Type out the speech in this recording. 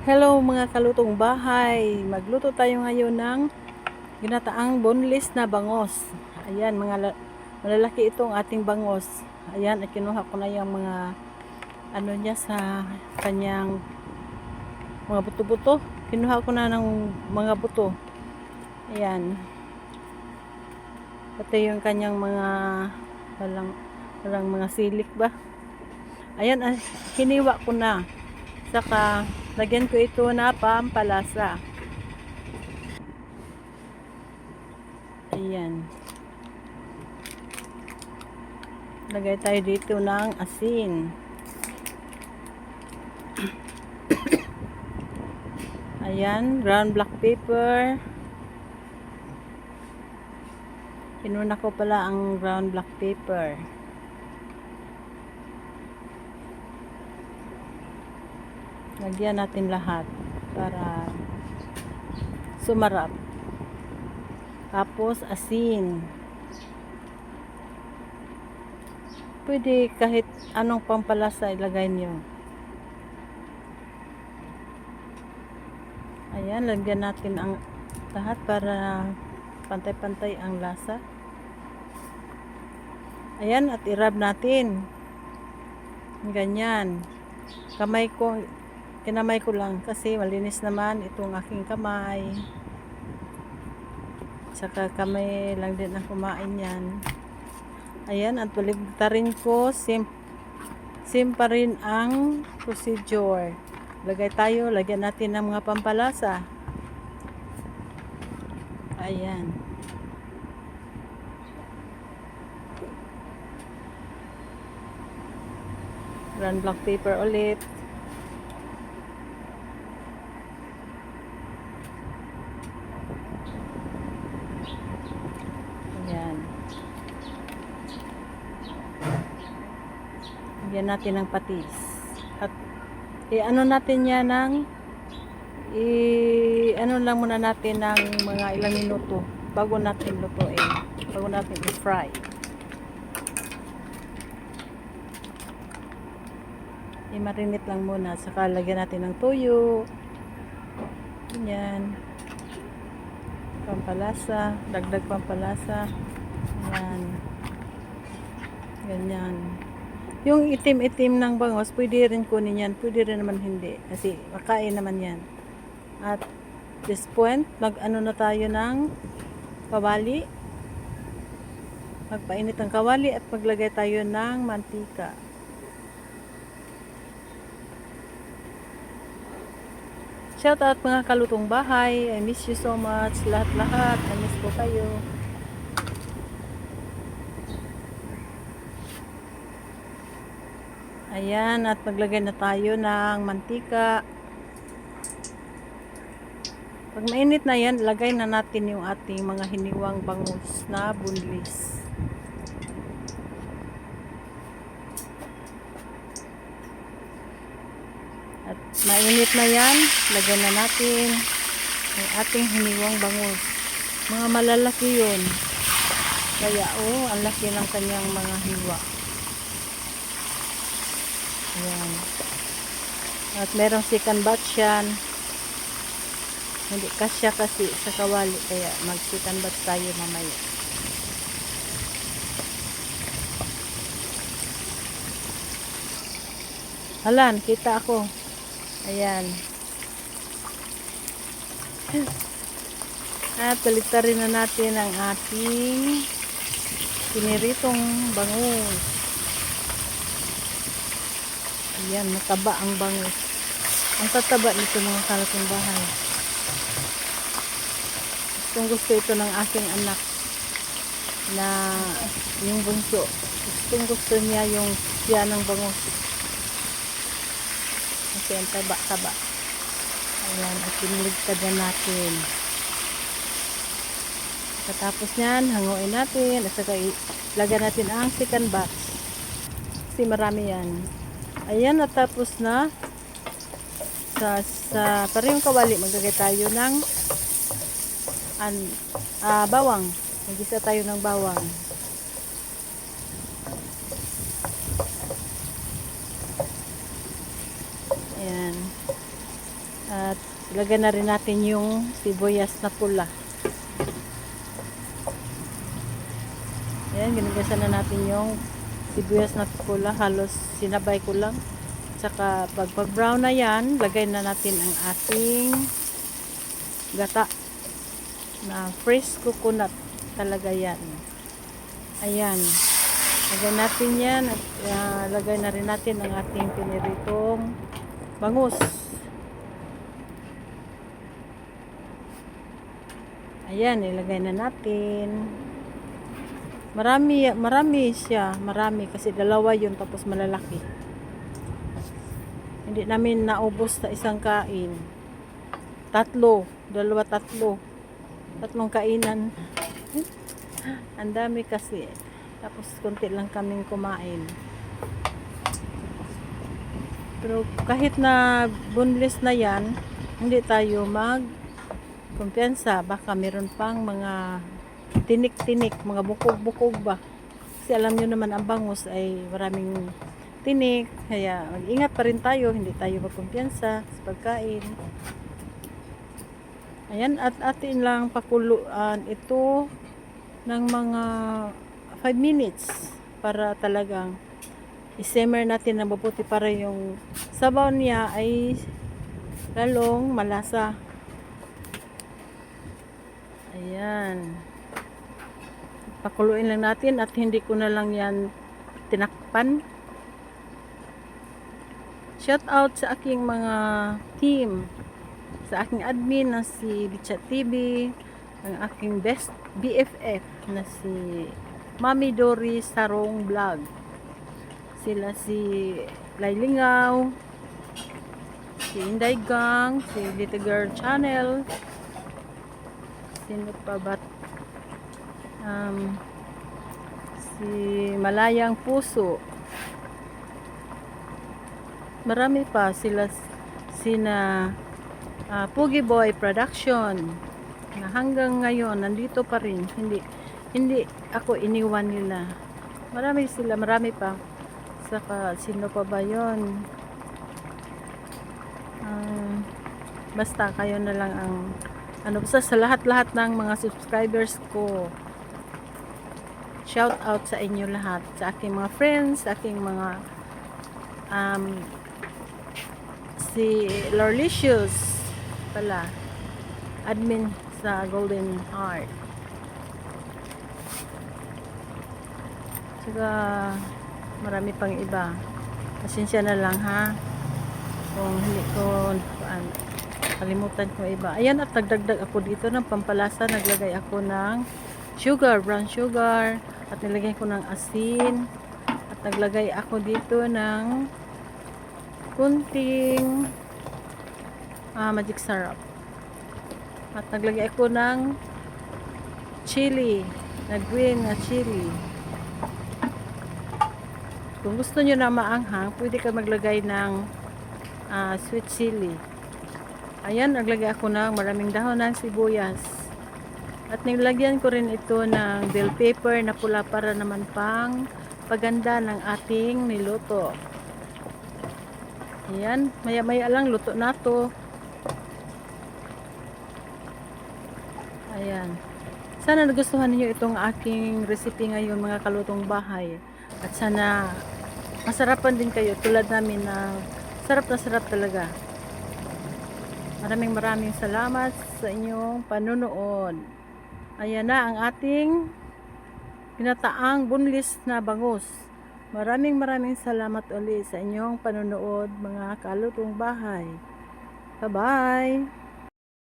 Hello mga kalutong bahay. Magluto tayo ngayon ng ginataang boneless na bangos. Ayan, malalaki itong ating bangos. Ayan, at kinuha ko na yung mga ano niya sa kanyang mga buto-buto. Kinuha ko na ng mga buto. Ayan. Pati yung kanyang mga walang mga silik ba. Ayan, hiniwa ko na. Saka lagyan ko ito na pampalasa. Ayan. Lagay tayo dito ng asin. Ayan, ground black pepper. Kinuna ko pala ang ground black pepper. Lagyan natin lahat para sumarap. Tapos asin. Pwede kahit anong pampalasa ilagay nyo. Ayan, lagyan natin ang lahat para pantay-pantay ang lasa. Ayan, at i-rub natin. Ganyan. Kinamay ko lang kasi malinis naman itong aking kamay. Saka kamay lang din ang kumain yan. Ayan, at baligtarin ko. Same pa rin ang procedure. Lagyan natin ng mga pampalasa. Ayan. Ground black pepper ulit. Ayan. Lagyan natin ng patis. At ano natin yan ng ano lang muna natin ng mga ilang minuto bago natin lutuin. Bago natin i-fry. I-marinate lang muna. Saka lagyan natin ng toyo. Ganyan. Pampalasa. Dagdag pampalasa. Ayan. Ganyan. Yung itim-itim ng bangos, pwede rin kunin yan. Pwede rin naman hindi. Kasi makain naman yan. At this point, mag-ano na tayo ng kawali. Magpainit ng kawali at maglagay tayo ng mantika. Shout out mga kalutong bahay. I miss you so much. Lahat-lahat. I miss ko kayo. Ayan. At maglagay na tayo ng mantika. Pag mainit na yan, lagay na natin yung ating mga hiniwang bangus na boneless. At mainit na yan, lagyan na natin yung ating hiniwang bangus. Mga malalaki yun. Kaya ang laki ng kanyang mga hiwa. Ayan. At merong second batch yan. Hindi kasya kasi sa kawali, kaya mag second batch tayo mamaya. Halan, kita ako. Ayan. At baliktarin na natin ang ating piniritong bangus. Ayan, mataba ang bangus. Ang tataba nito mga kalutong bahay. Gusto ito ng aking anak na yung bunso. Gusto niya yung siya ng bangus. Kasi ang taba-taba. Ayan, at piniligtad na natin. Katapos nyan, hanguin natin. At saka ilagyan natin ang second batch. Kasi marami yan. Ayan, natapos na. Sa parehong kawali, maglagay tayo ng bawang. Mag-isa tayo ng bawang. Ayan. At ilagay na rin natin yung sibuyas na pula. Ayan, ginagasan na natin yung sibuyas na pula. Halos sinabay ko lang. Tsaka pag brown na yan, lagay na natin ang ating gata na fresh coconut talaga yan. Ayan. Lagay natin yan at lagay na rin natin ang ating piniritong bangus. Ayan, ilagay na natin. Marami siya. Marami kasi dalawa yun tapos malalaki. Hindi namin naubos sa isang kain. Tatlong kainan. Ang dami kasi. Tapos konti lang kaming kumain. Pero kahit na boneless na yan, hindi tayo kumpiyansa. Baka meron pang mga tinik-tinik, mga bukog-bukog ba. Kasi alam nyo naman ang bangus ay maraming tinik. Kaya mag-ingat pa rin tayo, hindi tayo magkumpiyansa sa pagkain. Ayan, at atin lang pakuluan ito ng mga 5 minutes para talagang i-simmer natin na mabuti para yung sabaw niya ay lalong malasa. Ayan. Pakuluin lang natin at hindi ko na lang yan tinakpan. Shout out sa aking mga team, sa aking admin na si Bicha TV, ang aking best BFF na si Mami Dory Sarong Vlog, sila si Lailingaw, si Inday Gang, si Little Girl Channel, sino pa ba, si Malayang Puso, marami pa sila, sina Pugi Boy Production na hanggang ngayon nandito pa rin, hindi ako iniwan nila. Marami sila, marami pa. Saka sino pa ba yon? Basta kayo na lang ang basta sa lahat-lahat ng mga subscribers ko. Shout out sa inyo lahat, sa aking mga friends, sa aking mga si Lorlicious pala, admin sa Golden Heart. Saka marami pang iba. Pasensya na lang ha kung hindi ko kalimutan ko iba. Ayan, at nagdagdag ako dito ng pampalasa. Naglagay ako ng sugar, brown sugar, at nilagay ko ng asin, at naglagay ako dito ng kunting magic syrup, at naglagay ako ng chili, na green na chili. Kung gusto nyo na maanghang, pwede ka maglagay ng sweet chili. Ayan, naglagay ako ng maraming dahon ng sibuyas. At nilagyan ko rin ito ng bell pepper na pula para naman pang paganda ng ating niluto. Ayan, maya-maya lang luto na to. Ayan. Sana nagustuhan niyo itong aking recipe ngayon, mga kalutong bahay. At sana masarapan din kayo tulad namin na sarap na sarap talaga. Maraming salamat sa inyong panunood. Ayan na ang ating ginataang boneless na bangus. Maraming salamat ulit sa inyong panunood, mga kalutong bahay. Bye-bye!